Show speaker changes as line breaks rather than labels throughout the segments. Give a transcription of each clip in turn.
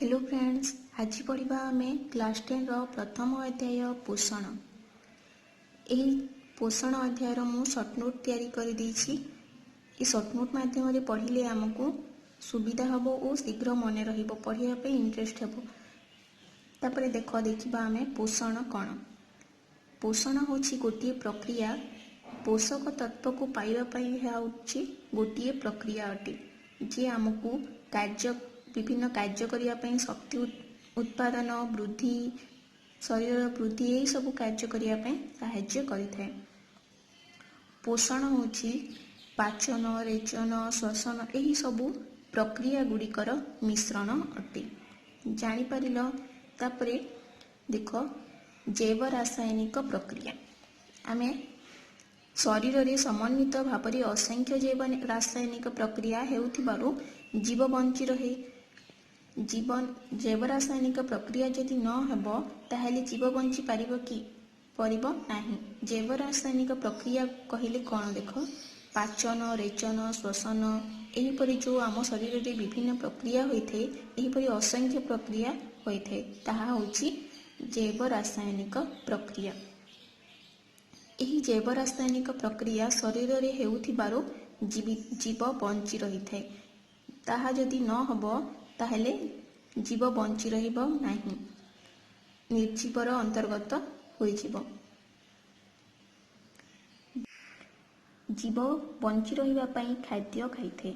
Hello friends, आज पढ़ा आम क्लास 10 प्रथम अध्याय पोषण। यही पोषण अध्यायर मु सर्ट नोट तैयारी कर देछि। ये सर्ट नोट माध्यम पढ़िले आमको सुविधा हम और शीघ्र मन रहिबो, पढ़िया पे इंटरेस्ट हेबो। तापरे देखा आम पोषण कौन। पोषण होछि गोटे प्रक्रिया, पोषक तत्व को पाइबा पई होछि गोटे प्रक्रिया अटे जे आमको कार्य विभिन्न कार्य करिया पई शक्ति उत्पादन वृद्धि शरीर वृद्धि यही सब कार्य करिया पई सहाय्य करिथाय। पोषण होछि पाचन रेचन श्वसन यही सब प्रक्रिया गुड़िकर मिश्रण अटे। जानि परिल। तापरे देखो जैव रासायनिक प्रक्रिया आमे शरीर रे समन्वित भाव में असंख्य जैव रासायनिक प्रक्रिया हेउथिबारु जीव बंची रहे। जैव रासायनिक प्रक्रिया जदि न हेबो ताहेले जीव बंची पारिबो कि परिबो नाही। जैव रासायनिक प्रक्रिया कहिले कोन देखो पाचन रेचन श्वसन एहीपरि जो आम शरीर रे विभिन्न प्रक्रिया होइथे एहीपरि असंख्य प्रक्रिया होइथे ताहा होछि जैव रासायनिक प्रक्रिया। एही जैव रासायनिक प्रक्रिया शरीर रे हेउथिबारु जीव बंची रहिଥାଏ। ताहा जदि न हबो ताहेले जीव बंची रहिबो नाही, निर्जीवर अंतर्गत होइजिवो। जीव बंची रहिबा पई खाद्य खाइथे।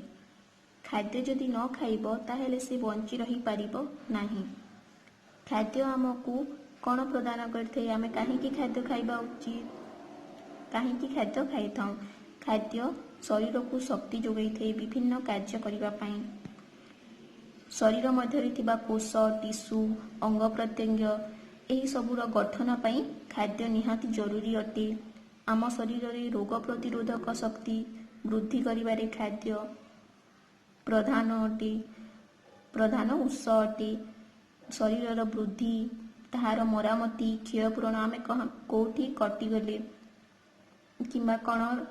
खाद्य जदि न खाइबो ताहेले से बंची रहि पारिबो नाही। खाद्य हमकु कोन प्रदान करथे, आमे काहेकि खाद्य खाइबा उचित, काहेकि खाद्य खाइथां। खाद्य शरीर को शक्ति जोगाइथे विभिन्न कार्य करिबा पई। शरीर मध्य थिबा कोष टिश्यू अंग प्रत्यंग एही सबुर गठन पई खाद्य निहाती जरूरी अटे। आम शरीर रे रोग प्रतिरोधक शक्ति वृद्धि करिबारे खाद्य प्रधान अटे, प्रधान उत्स अटे। शरीर वृद्धि ताहार मरामती क्षयपूरण आमे कोठी कटिगले किंबा कौन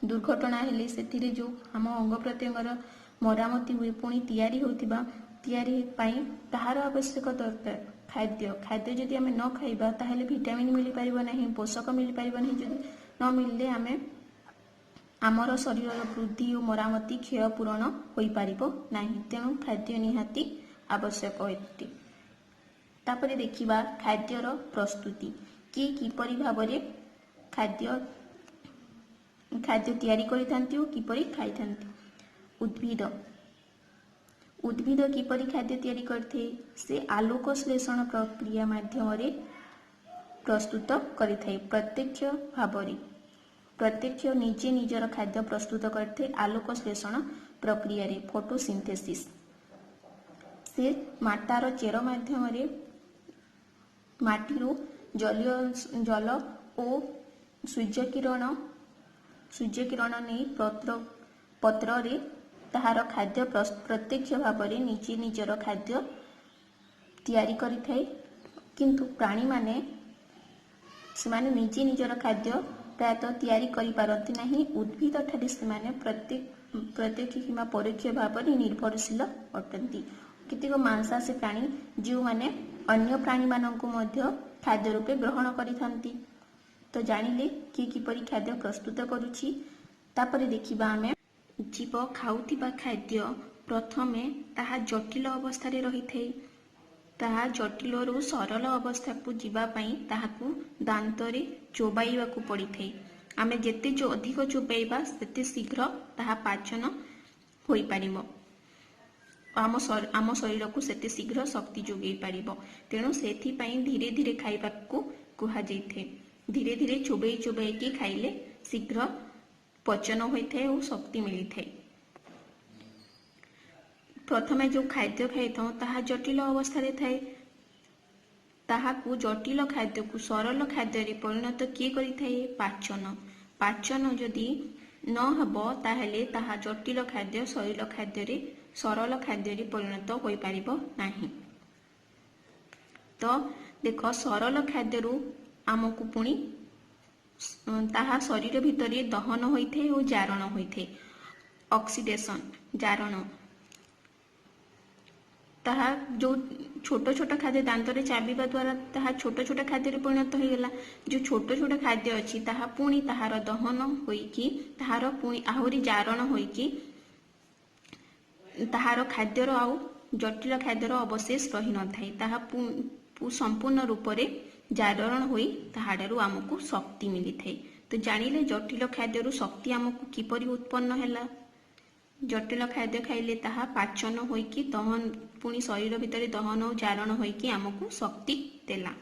दुर्घटना हेले सेतिरे जो आम अंग प्रत्यंगर मरामती हुए पुणी तैयारी होतिबा तैयारी पाई ताहार आवश्यक दरकार खाद्य। खाद्य जदि आमे न खाइबा ताहेले विटामिन मिली पारिबो नाही, पोषक मिली पारिबो नाही। जदि न मिलले आमे आमर शरीर वृद्धि और मरामती क्षय पूरण होई पारिबो नाही। तेणु खाद्य निहाती आवश्यक अटे। तापरे देखिबा खाद्यर प्रस्तुति कि किपरि भाबरे खाद्य तैयारी करिथांती और किपरि खाइथांती। उद्भिद किपरि खाद्य तैयारी करथे, से आलोक श्लेषण प्रक्रिया माध्यम रे प्रस्तुत करिथाय। प्रत्यक्ष भाबरे प्रत्यक्ष निजे निजर खाद्य प्रस्तुत करथे आलोक श्लेषण प्रक्रिया रे फोटोसिंथेसिस। से माटार चेर माध्यम रे माटीरू जल और सूर्य किरण नहीं पत्र रे ताहार खाद्य प्रत्यक्ष भाव में निजे निजर खाद्य तैयारी करिथाय। किंतु प्राणी माने सेमाने निजे निजर खाद्य प्रायतः तैयारी करि पारंती नाही। उद्भिद ठारे सेमाने प्रत्यक्ष किंबा परोक्ष भाव में निर्भरशील अटंती। केतेक मांसाशी प्राणी जो माने अन्य प्राणी माननकु मध्य खाद्य रूपे ग्रहण करिथांती। तो जानिले कि किपरि खाद्य प्रस्तुत करूछि। तापरे देखिबा आमे जीव खाउथिबा खाद्य प्रथमे ताहा जटिल अवस्था रे रहिथाय। ताहा जटिल रु सरल अवस्था को जीवा पई ताहाकु दांत रे चोबाइबा को पड़िथाय। आमे जेते जो अधिक चोबाइबा सेते शीघ्र ताहा पाचन होई पारिबो। आम शरीर को सेते शीघ्र शक्ति जोगई पारिबो। तेणु सेथि पई धीरे धीरे खाइबा को कुहा जाइथे। धीरे धीरे चोबई चोबई के खाइले शीघ्र पचन होइथे और शक्ति मिलिथे। प्रथमे जो खाद्य खाइथां ताहा जटिल अवस्था रे थाए। ताहाकु जटिल खाद्य को सरल खाद्य रे परिणत किए करिथाए पाचन। पाचन जदि न हबो ताहेले ताहा जटिल खाद्य सरल खाद्य रे परिणत होई पारिबो नाही। तो देखो सरल खाद्य रु आमको पुणी ताहा शरीर भितर दहन होइथे और जारण होइथे। ऑक्सीडेशन जारण ତାହା जो छोट छोट खाद्य दांतरे चाबिबा द्वारा ताहा छोट छोट खाद्य परिणत हो गला। जो छोट छोट खाद्य अच्छी ताहा पुणी ताहार दहन होइकी ताहार पुणी आहुरी जारण होइकी ताहार खाद्यर आउ जटिल खाद्यर अवशेष रही न थाए ताहा संपूर्ण रूप से जारण होई ताहाडरू आमको शक्ति मिली थाए। तो जानिले जटिल खाद्यरू शक्ति आमको किपरि उत्पन्न हैला। जटिल खाद्य खाइले ताहा पाचन होइकी दहन पुणी शरीर भितर दहन और जारण होइकी आमको शक्ति देला।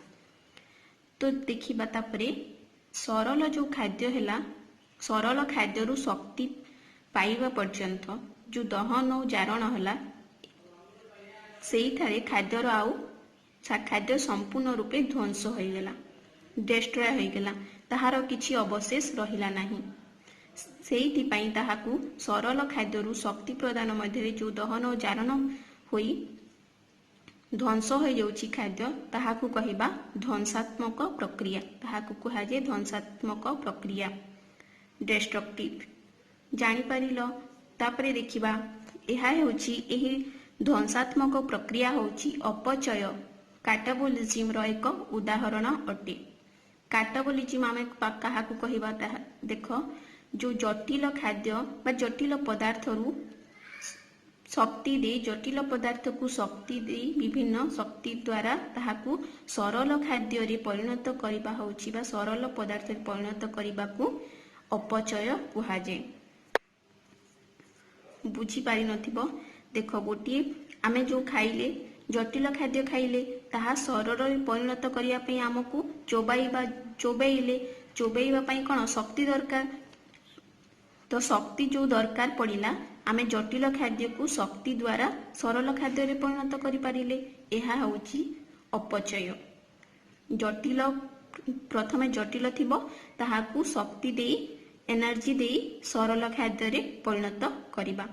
तो देखिबा तापरे सरल जो खाद्य हैला सरल खाद्यरू शक्ति पाइबा पर्यंत जो दहन और जारण हैला सेही खाद्यर आउ खाद्य संपूर्ण रूपे ध्वंस हो गला डिस्ट्रॉय हो गला ताहार किछि अवशेष रहिला नाही। सेही ताहाकू सरल खाद्यरू शक्ति प्रदान मध्य जो दहन और जारण होई ध्वंस हो जाउछि खाद्य ताहाकू कहिबा ध्वंसात्मक प्रक्रिया। ताहाकू कहा जाय ध्वंसात्मक प्रक्रिया डिस्ट्रक्टिव। जानि परिलो तापरे देखिबा एहा हेउछि एही ध्वंसात्मक प्रक्रिया होउछि अपचय काटाबोलिज्म रो एक उदाहरण अटे। काटाबोलिज्म आमे काहाकू कहिबा ताहा देखो जो जटिल खाद्य बा जटिल पदार्थ रु शक्ति दे जटिल पदार्थ को शक्ति दे विभिन्न शक्ति द्वारा ताहाकू सरल खाद्य रे परिणत करिबा होउछि बा सरल पदार्थ रे परिणत करिबा को अपचय कुहा जाय। बुझी पारि नथिबो देखो गोटे आमे जो खाइले जटिल खाद्य खाइले ताहा सरल रे परिणत करिया पई हमकू चोबैबा पई कोन शक्ति दरकार। तो शक्ति जो दरकार पड़िला आमे जटिल खाद्य को शक्ति द्वारा सरल खाद्य रे परिणत करि पारिले एहा होउछि अपचय। जटिल प्रथमे जटिल थिबो ताहाकू शक्ति देई एनर्जी देई सरल खाद्य रे परिणत करिबा।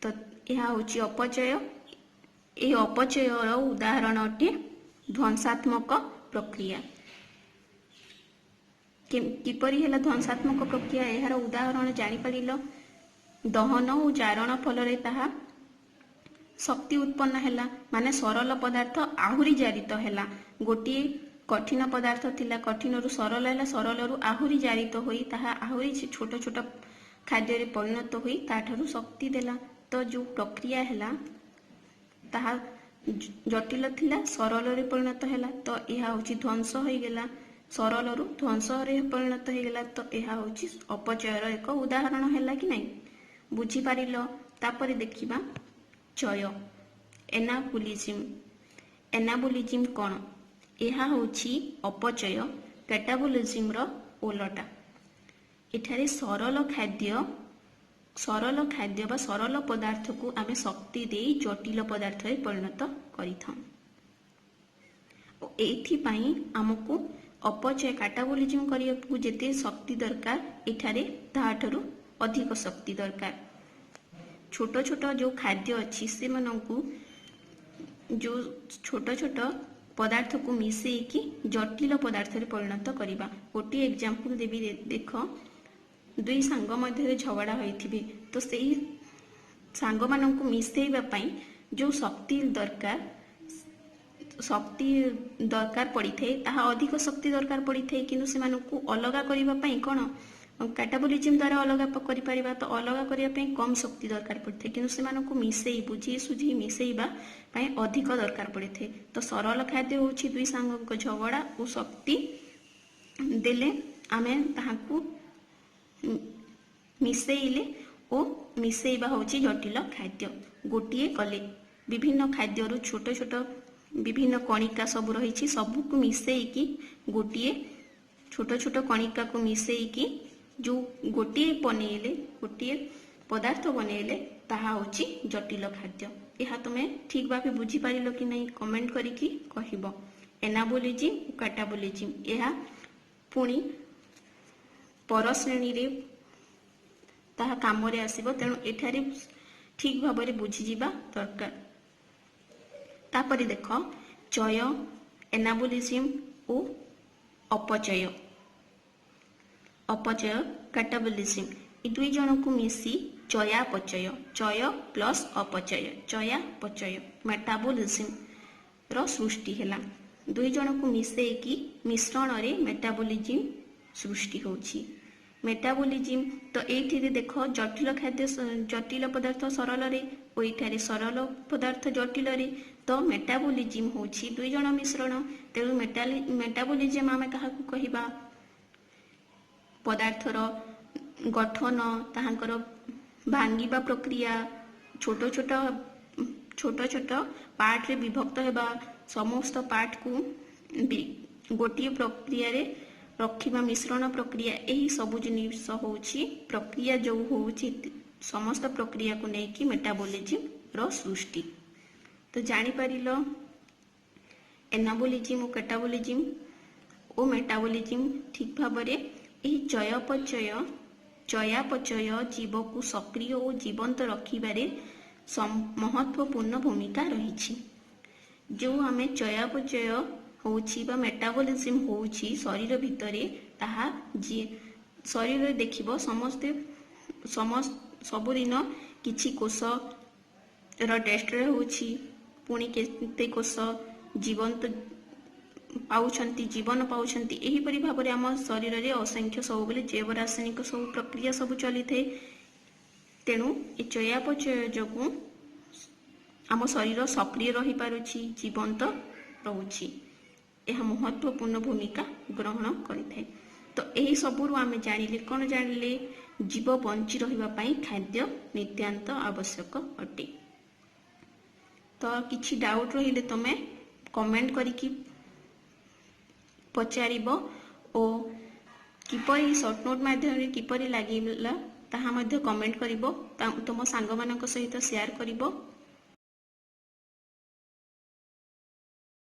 तो एहा होउछि अपचय। ए अपचय रो उदाहरण अटे ध्वंसात्मक प्रक्रिया। किपरि हेला ध्वंसात्मक प्रक्रिया एहार उदाहरण जानि परिलो दहन और जारण फल रे ताहा शक्ति उत्पन्न हैला माने सरल पदार्थ आहुरी जारित हैला। गोटे कठिन पदार्थ थिला कठिन रु सरल हैला सरल रु आहुरी जारित होई ताहा आहुरी छोट छोट खाद्य रे परिणत होई ताठारु शक्ति देला। तो जो प्रक्रिया हैला ताहा जटिल थिला सरल रे परिणत हैला। तो एहा होछि ध्वंस होई गेला सरल रु ध्वंस रे परिणत हो गला। तो यह हूँ अपचयर एक उदाहरण है कि नहीं बुझी पारिल। तापर देखिबा चय एनाबोलिज्म। एनाबोलिज्म कौन यह हूँ अपचय कैटाबोलिज्म रो ओलटा। एठारे सरल खाद्य बा सरल पदार्थ को आमे शक्ति दे जटिल पदार्थ रे परिणत करिथां। एथि पई हमकू अपचय काटाबोलिज्म करिया जेते शक्ति दरकार एठारे ताहाठरू अधिक शक्ति दरकार। छोट छोट जो खाद्य अच्छी से मनकू जो छोट छोट पदार्थ को मिसेई कि जटिल पदार्थ रे परिणत करिबा। गोटे एग्जांपल देबी देख दुई सांग मध्य झगड़ा होइथिबे तो सेही सांग मानकू मिसेइबा पई जो शक्ति दरकार पड़ी थे ताहा अधिक शक्ति दरकार पड़ी थे किंतु से मानकू अलगा करिबा पई कोन कैटाबोलिज्म द्वारा अलगा करि परिबा। तो अलगा करिया पई कम शक्ति दरकार पड़ी थे किंतु से मानकू मिसेई बुझी सुझी मिसेइबा पई अधिक दरकार पड़ी थे। तो सरल खाद्य होछि दुई सांगक झगड़ा और शक्ति देले आमे ताहाकू मिसेइले ओ मिसेइबा होछि जटिल खाद्य। गोटिए कले विभिन्न खाद्य रु छोट छोट विभिन्न कणिका सब रही सबू को मिसेई गोटे छोट छोट कणिका को मिसेई जो गोटे बनइले गोटे पदार्थ बनइले ताहा होची जटिल खाद्य। यह तुमे ठीक भाव बुझी पारिलो कि नहीं कमेंट करिकी कहिबो। एनाबोलिज्म कैटाबोलिज्म यह पुणी पर श्रेणी रे ताहा काम रे आसीबो तेणु एठारे ठीक भाव रे बुझी जिबा दरकार। तापरे देख चय एनाबोलिज्म और अपचय कैटाबोलिज्म ये दुई जन को मिसी चयापचय, चय प्लस अपचय, चयापचय मेटाबोलिज्म रो सृष्टि हैला। दुई जन को मिसेकी मिश्रण रे मेटाबोलिज्म सृष्टि होछि। मेटाबोलिज्म तो ये देख जटिल खाद्य जटिल पदार्थ सरल रे और ये सरल पदार्थ जटिल रे, तो मेटाबोलिज्म होछि दुई जन मिश्रण। तेणु मेटाबोलिज्म आम क्या कहवा पदार्थर गठन ताहांकर भांगिबा प्रक्रिया छोट छोट छोट छोट पार्ट रे विभक्त होगा समस्त पार्ट को गोटे प्रक्रिया रे रखिबा मिश्रण प्रक्रिया यही सब जिनिस होछि प्रक्रिया जो होछि समस्त प्रक्रिया को लेकिन मेटाबोलिज्म रो सृष्टि। तो जानी पारिलो एनाबोलिज्म और कैटाबोलिज्म और मेटाबोलिज्म ठीक भाव में यही चयापचय जीव को सक्रिय और जीवंत रखिबारे महत्वपूर्ण भूमिका रही। जो आम चयापचय होछि बा मेटाबोलिज्म होछि शरीर भितरे ताहा शरीर देखिबो समस्ते सबुदिन किछि कोष रेस्ट होछि पुणी केते कोष जीवंत पाउछंती जीवन पाउछंती एही परि भाबरे आम शरीर रे असंख्य सब बेले जैव रासायनिक सब प्रक्रिया सब चली थे। तेणु ए चयापचय जोगु आम शरीर सक्रिय रही पारुछि जीवंत रहुछि यह महत्वपूर्ण भूमिका ग्रहण करिଥାଏ। तो यही सबुरु आमे जानिले कौन जानिले जीव बंची रहिबा पई खाद्य नित्यांत आवश्यक अटे। तो किछि डाउट रहिले तमे कमेंट करिकी पचारिबो ओ किपरि शॉर्ट नोट माध्यम किपरि लागिला ताहा मध्य कमेंट करिबो तुम सांग मानक सहित शेयर करिबो।